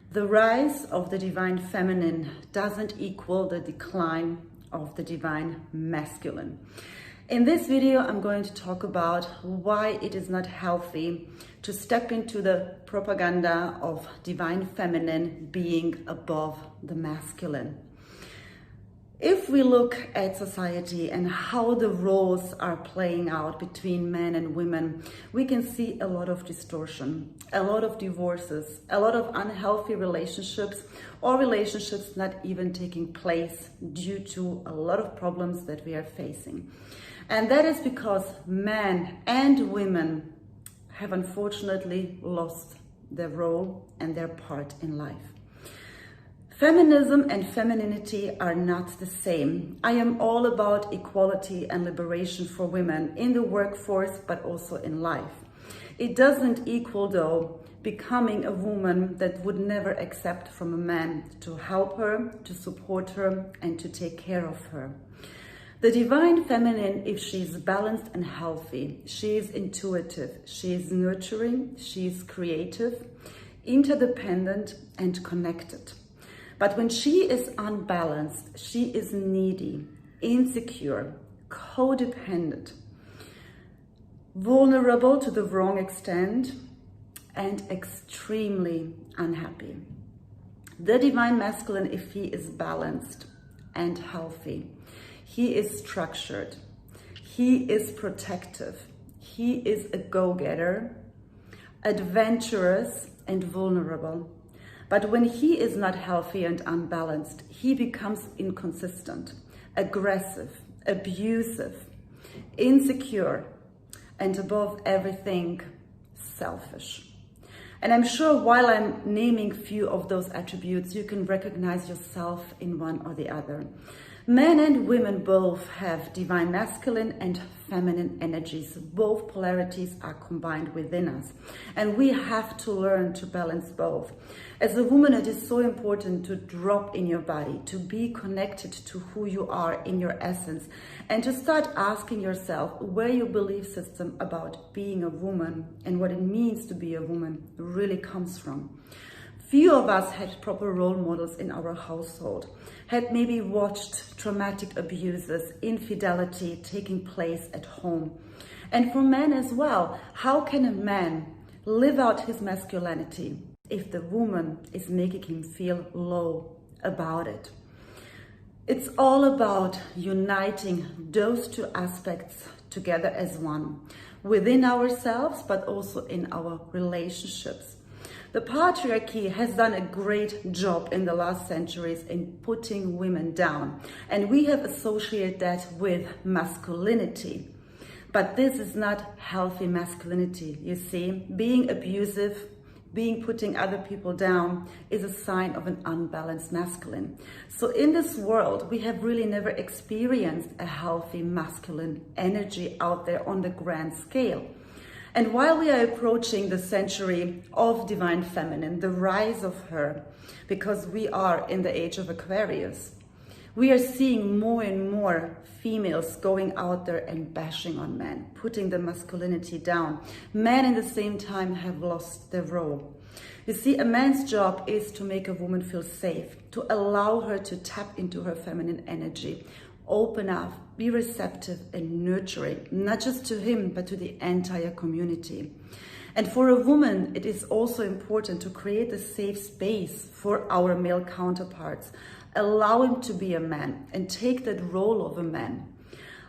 The rise of the divine feminine doesn't equal the decline of the divine masculine. In this video, I'm going to talk about why it is not healthy to step into the propaganda of divine feminine being above the masculine. If we look at society and how the roles are playing out between men and women, we can see a lot of distortion, a lot of divorces, a lot of unhealthy relationships, or relationships not even taking place due to a lot of problems that we are facing. And that is because men and women have unfortunately lost their role and their part in life. Feminism and femininity are not the same. I am all about equality and liberation for women in the workforce, but also in life. It doesn't equal, though, becoming a woman that would never accept from a man to help her, to support her, and to take care of her. The divine feminine, if she is balanced and healthy, she is intuitive, she is nurturing, she is creative, interdependent, and connected. But when she is unbalanced, she is needy, insecure, codependent, vulnerable to the wrong extent, and extremely unhappy. The divine masculine, if he is balanced and healthy, he is structured, he is protective, he is a go-getter, adventurous, and vulnerable. But when he is not healthy and unbalanced, he becomes inconsistent, aggressive, abusive, insecure, and above everything, selfish. And I'm sure while I'm naming few of those attributes, you can recognize yourself in one or the other. Men and women both have divine masculine and feminine energies. Both polarities are combined within us. And we have to learn to balance both. As a woman, it is so important to drop in your body, to be connected to who you are in your essence, and to start asking yourself where your belief system about being a woman and what it means to be a woman really comes from. Few of us had proper role models in our household, had maybe watched traumatic abuses, infidelity taking place at home. And for men as well, how can a man live out his masculinity if the woman is making him feel low about it? It's all about uniting those two aspects together as one, within ourselves, but also in our relationships. The patriarchy has done a great job in the last centuries in putting women down, and we have associated that with masculinity. But this is not healthy masculinity, you see. Being abusive, putting other people down is a sign of an unbalanced masculine. So in this world, we have really never experienced a healthy masculine energy out there on the grand scale. And while we are approaching the century of divine feminine, the rise of her, because we are in the age of Aquarius, we are seeing more and more females going out there and bashing on men, putting the masculinity down. Men in the same time have lost their role. You see, a man's job is to make a woman feel safe, to allow her to tap into her feminine energy, open up, be receptive and nurturing, not just to him, but to the entire community. And for a woman, it is also important to create a safe space for our male counterparts, allow him to be a man and take that role of a man.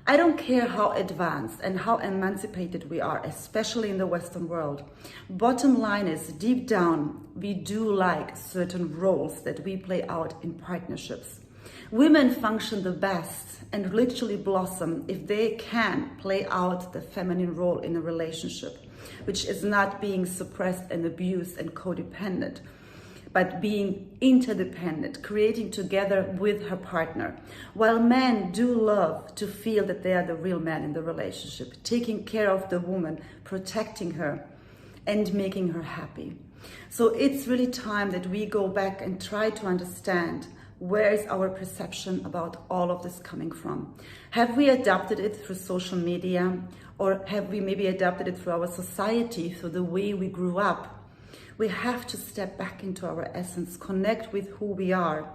I don't care how advanced and how emancipated we are, especially in the Western world. Bottom line is, deep down, we do like certain roles that we play out in partnerships. Women function the best and literally blossom if they can play out the feminine role in a relationship, which is not being suppressed and abused and codependent, but being interdependent, creating together with her partner. While men do love to feel that they are the real man in the relationship, taking care of the woman, protecting her, and making her happy. So it's really time that we go back and try to understand where is our perception about all of this coming from. Have we adapted it through social media, or have we maybe adapted it through our society, through the way we grew up, We have to step back into our essence, connect with who we are.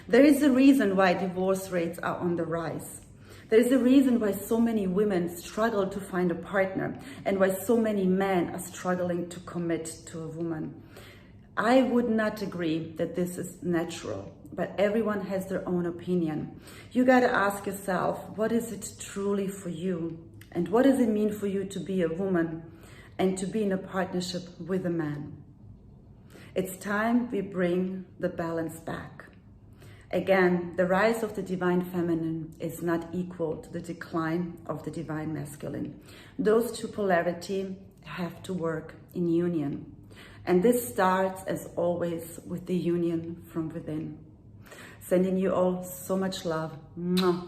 There is a reason why divorce rates are on the rise. There is a reason why so many women struggle to find a partner and why so many men are struggling to commit to a woman. I would not agree that this is natural, but everyone has their own opinion. You got to ask yourself, what is it truly for you? And what does it mean for you to be a woman and to be in a partnership with a man? It's time we bring the balance back. Again, the rise of the divine feminine is not equal to the decline of the divine masculine. Those two polarities have to work in union. And this starts, as always, with the union from within. Sending you all so much love. Mwah.